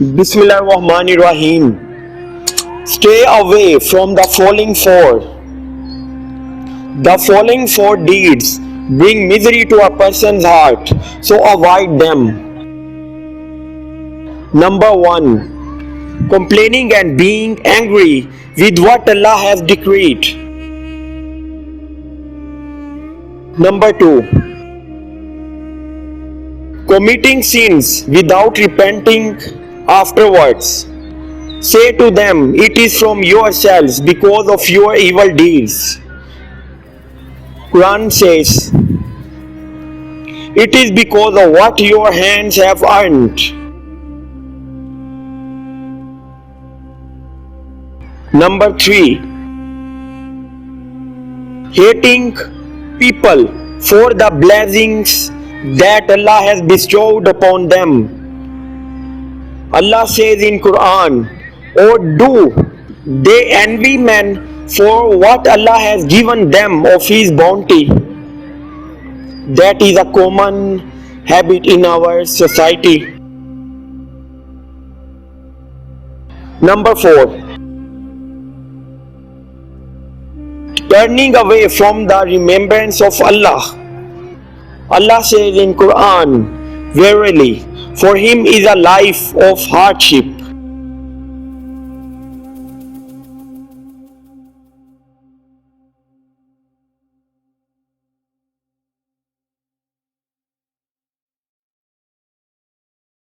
Bismillah Rahmanir Rahim. Stay away from the following four. The following four deeds bring misery to a person's heart, so avoid them. Number 1. Complaining and being angry with what Allah has decreed. Number 2. Committing sins without repenting afterwards. Say to them, it is from yourselves because of your evil deeds. Quran says, it is because of what your hands have earned. Number 3. Hating people for the blessings that Allah has bestowed upon them. Allah says in Quran, or do they envy men for what Allah has given them of His bounty? That is a common habit in our society. Number 4. Turning away from the remembrance of Allah. Allah says in Quran, verily, for him is a life of hardship.